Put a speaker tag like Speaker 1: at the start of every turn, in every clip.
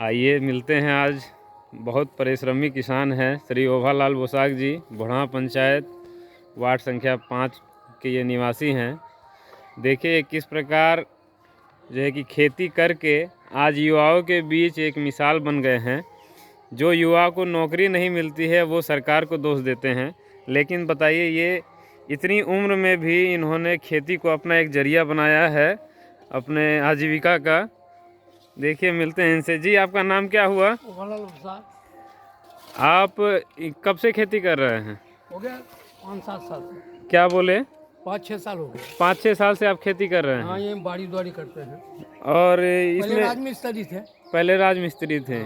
Speaker 1: आइए मिलते हैं आज। बहुत परिश्रमी किसान हैं श्री ओभालाल बोसाक जी, बुढ़ा पंचायत वार्ड संख्या 5 के ये निवासी हैं। देखिए किस प्रकार जो है कि खेती करके आज युवाओं के बीच एक मिसाल बन गए हैं। जो युवा को नौकरी नहीं मिलती है वो सरकार को दोष देते हैं, लेकिन बताइए ये इतनी उम्र में भी इन्होंने खेती को अपना एक जरिया बनाया है अपने आजीविका का। देखिए मिलते हैं इनसे। जी आपका नाम क्या हुआ? आप कब से खेती कर रहे हैं?
Speaker 2: हो गया 5-7 साल से।
Speaker 1: क्या बोले?
Speaker 2: 5-6 साल हो गए।
Speaker 1: 5-6 साल से आप खेती कर रहे हैं?
Speaker 2: हाँ, ये बाड़ी द्वारी करते हैं।
Speaker 1: और
Speaker 2: पहले
Speaker 1: इसमें
Speaker 2: राजमिस्त्री थे।
Speaker 1: पहले राजमिस्त्री थे।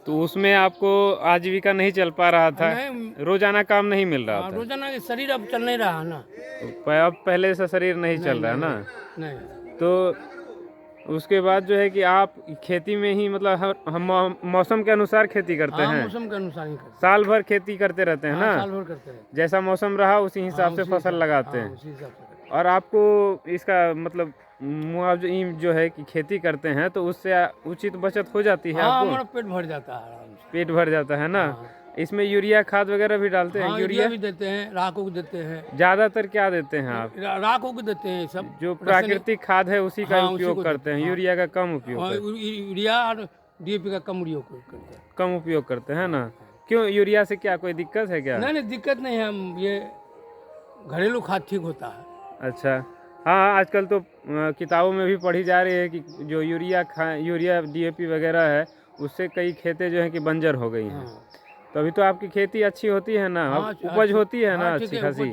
Speaker 1: तो उसमें आपको आजीविका नहीं चल पा रहा था? रोजाना काम नहीं मिल रहा था?
Speaker 2: रोजाना शरीर अब चल नहीं रहा ना।
Speaker 1: अब पहले से शरीर नहीं चल रहा ना?
Speaker 2: नहीं।
Speaker 1: तो उसके बाद जो है कि आप खेती में ही मतलब हम मौसम के अनुसार खेती करते हैं?
Speaker 2: मौसम के अनुसार ही करते।
Speaker 1: साल भर खेती करते रहते हैं ना?
Speaker 2: साल भर करते हैं।
Speaker 1: जैसा मौसम रहा उसी हिसाब से फसल लगाते हैं।
Speaker 2: उसी हिसाब से।
Speaker 1: और आपको इसका मतलब मुआवजा जो है कि खेती करते हैं तो उससे उचित बचत हो जाती है आपको?
Speaker 2: हमारा पेट भर जाता है आराम से।
Speaker 1: पेट भर जाता है ना? इसमें यूरिया खाद वगैरह भी डालते हैं?
Speaker 2: यूरिया भी देते हैं, राखों को देते हैं।
Speaker 1: ज्यादातर क्या देते हैं आप?
Speaker 2: राखों को देते हैं सब।
Speaker 1: जो प्राकृतिक खाद है उसी का उपयोग करते हैं? यूरिया का कम उपयोग?
Speaker 2: यूरिया और डीएपी का कम उपयोग करते हैं।
Speaker 1: कम उपयोग करते हैं ना? क्यों? यूरिया से क्या कोई दिक्कत है क्या?
Speaker 2: नहीं दिक्कत नहीं है। ये घरेलू खाद ठीक होता है।
Speaker 1: अच्छा। हाँ, आजकल तो किताबों में भी पढ़ी जा रही है कि जो यूरिया डीएपी वगैरह है उससे कई खेतें जो है कि बंजर हो गई हैं। तो अभी तो आपकी खेती अच्छी होती है ना? उपज होती है ना अच्छी खासी?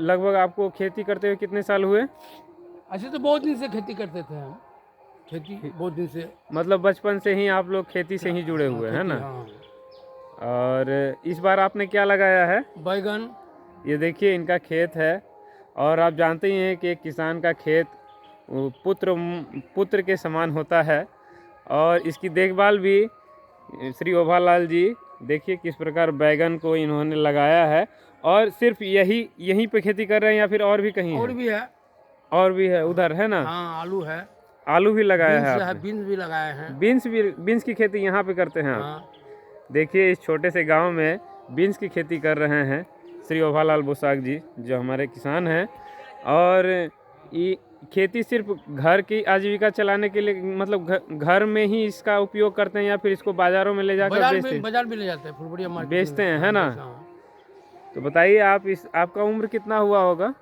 Speaker 1: लगभग आपको खेती करते हुए कितने साल हुए?
Speaker 2: अच्छा, तो बहुत दिन से खेती करते थे हम। खेती बहुत दिन से, मतलब
Speaker 1: बचपन से ही आप लोग खेती से ही जुड़े हुए हैं ना? और इस बार आपने क्या लगाया है?
Speaker 2: बैगन। ये
Speaker 1: देखिए इनका खेत है। और आप जानते ही हैं कि एक किसान का खेत पुत्र के समान होता है। और इसकी देखभाल भी श्री ओभालाल जी देखिए किस प्रकार बैगन को इन्होंने लगाया है। और सिर्फ यहीं पे खेती कर रहे हैं या फिर और भी कहीं?
Speaker 2: और भी है।
Speaker 1: और भी है उधर है ना?
Speaker 2: हाँ, आलू है।
Speaker 1: आलू भी लगाया है?
Speaker 2: बीन्स भी लगाए हैं।
Speaker 1: बीन्स की खेती यहाँ पे करते हैं आप? देखिए इस छोटे से गांव में बीन्स की खेती कर रहे हैं श्री ओभालाल बोसाक जी, जो हमारे किसान हैं। और ये खेती सिर्फ घर की आजीविका चलाने के लिए, मतलब घर में ही इसका उपयोग करते हैं या फिर इसको बाजारों में ले जाकर
Speaker 2: बाजार भी ले जाते हैं, फुलबड़िया मार्केट
Speaker 1: बेचते हैं, है ना? तो बताइए आपका उम्र कितना हुआ होगा?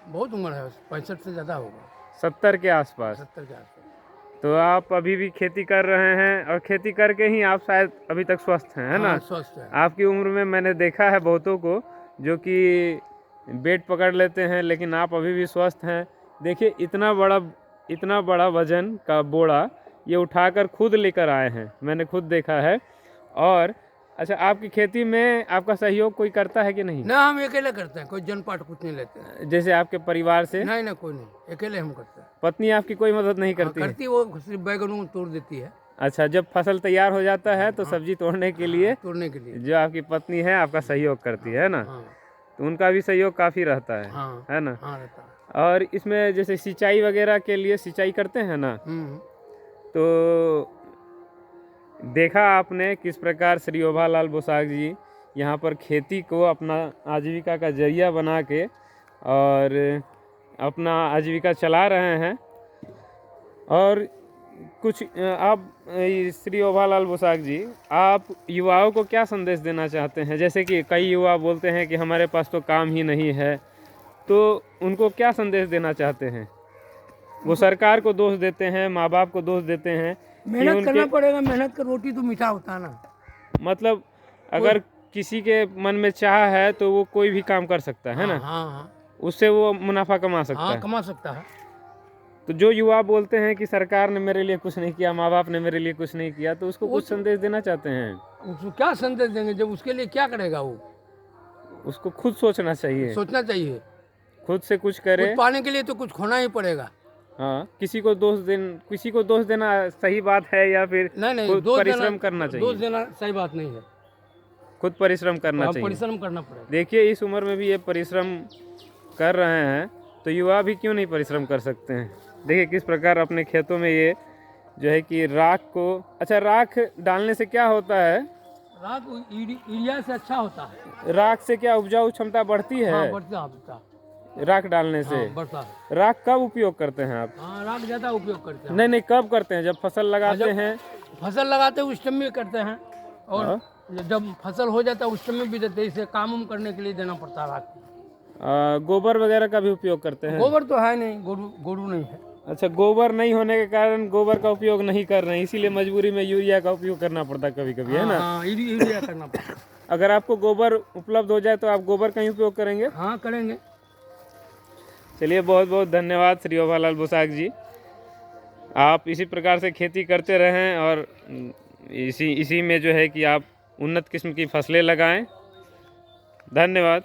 Speaker 2: बहुत उम्र है, 65 से ज़्यादा होगा।
Speaker 1: 70 के आसपास?
Speaker 2: 70 के आसपास।
Speaker 1: तो आप अभी भी खेती कर रहे हैं और खेती करके ही आप शायद अभी तक स्वस्थ हैं, है ना?
Speaker 2: स्वस्थ है।
Speaker 1: आपकी उम्र में मैंने देखा है बहुतों को जो कि बेड पकड़ लेते हैं, लेकिन आप अभी भी स्वस्थ हैं। देखिए इतना बड़ा वजन का बोरा ये उठाकर खुद लेकर आए हैं, मैंने खुद देखा है। और अच्छा, आपकी खेती में आपका सहयोग कोई करता है कि नहीं?
Speaker 2: ना, हम अकेले करते हैं, कोई जनपाट कुछ नहीं लेते हैं।
Speaker 1: जैसे आपके परिवार से?
Speaker 2: नहीं, कोई नहीं, अकेले हम करते हैं।
Speaker 1: पत्नी आपकी कोई मदद नहीं करती?
Speaker 2: करती, वो सिर्फ बैगनों को तोड़ देती है।
Speaker 1: अच्छा, जब फसल तैयार हो जाता है तो सब्जी तोड़ने के लिए जो आपकी पत्नी है आपका सहयोग करती है ना? तो उनका भी सहयोग काफ़ी रहता है ना?
Speaker 2: रहता है।
Speaker 1: और इसमें जैसे सिंचाई वगैरह के लिए सिंचाई करते हैं ना, तो देखा आपने किस प्रकार श्री ओभालाल बोसाक जी यहाँ पर खेती को अपना आजीविका का जरिया बना के और अपना आजीविका चला रहे हैं। और कुछ आप श्री ओभालाल बोसाक जी, आप युवाओं को क्या संदेश देना चाहते हैं? जैसे कि कई युवा बोलते हैं कि हमारे पास तो काम ही नहीं है, तो उनको क्या संदेश देना चाहते हैं? वो सरकार को दोष देते हैं, माँ बाप को दोष देते हैं।
Speaker 2: मेहनत करना पड़ेगा, मेहनत का रोटी तो मीठा होता है ना।
Speaker 1: मतलब अगर किसी के मन में चाह है तो वो कोई भी काम कर सकता है ना? उससे वो मुनाफा कमा सकता है।
Speaker 2: कमा सकता है।
Speaker 1: तो जो युवा बोलते हैं कि सरकार ने मेरे लिए कुछ नहीं किया, माँ बाप ने मेरे लिए कुछ नहीं किया, तो उसको कुछ संदेश देना चाहते हैं?
Speaker 2: उसको क्या संदेश देंगे जब उसके लिए क्या करेगा वो?
Speaker 1: उसको खुद सोचना चाहिए। खुद से कुछ करे।
Speaker 2: पाने के लिए तो कुछ खोना ही पड़ेगा।
Speaker 1: हाँ, किसी को दोष देना सही बात है या फिर
Speaker 2: नहीं,
Speaker 1: खुद परिश्रम करना चाहिए?
Speaker 2: दोष देना सही बात नहीं है।
Speaker 1: खुद परिश्रम करना चाहिए।
Speaker 2: परिश्रम करना पड़ेगा।
Speaker 1: देखिए इस उम्र में भी ये परिश्रम कर रहे हैं, तो युवा भी क्यों नहीं परिश्रम कर सकते हैं? देखिए किस प्रकार अपने खेतों में ये जो है कि राख को, अच्छा राख डालने से क्या होता है?
Speaker 2: राख यूरिया से अच्छा होता है।
Speaker 1: राख से क्या उपजाऊ क्षमता बढ़ती है?
Speaker 2: हाँ, बढ़ता
Speaker 1: राख डालने से?
Speaker 2: हाँ, बढ़ता है।
Speaker 1: राख कब उपयोग करते हैं आप?
Speaker 2: हाँ, राख ज़्यादा उपयोग करते हैं।
Speaker 1: नहीं कब करते हैं? जब फसल लगाते हैं?
Speaker 2: फसल लगाते हैं उस टाइम में करते हैं, और
Speaker 1: हाँ।
Speaker 2: जब फसल हो जाता है उस टाइम में भी देते हैं। इसे काम उम करने के लिए देना पड़ता है राख।
Speaker 1: गोबर वगैरह का भी उपयोग करते हैं?
Speaker 2: गोबर तो है नहीं, गोरू नहीं है।
Speaker 1: अच्छा, गोबर नहीं होने के कारण गोबर का उपयोग नहीं कर रहे हैं, इसीलिए मजबूरी में यूरिया का उपयोग करना पड़ता है कभी कभी, है ना?
Speaker 2: हाँ, यूरिया करना पड़ता है।
Speaker 1: अगर आपको गोबर उपलब्ध हो जाए तो आप गोबर का ही उपयोग करेंगे?
Speaker 2: हाँ, करेंगे।
Speaker 1: चलिए, बहुत बहुत धन्यवाद श्री ओभालाल बोसाक जी। आप इसी प्रकार से खेती करते रहें और इसी में जो है कि आप उन्नत किस्म की फसलें लगाएं। धन्यवाद।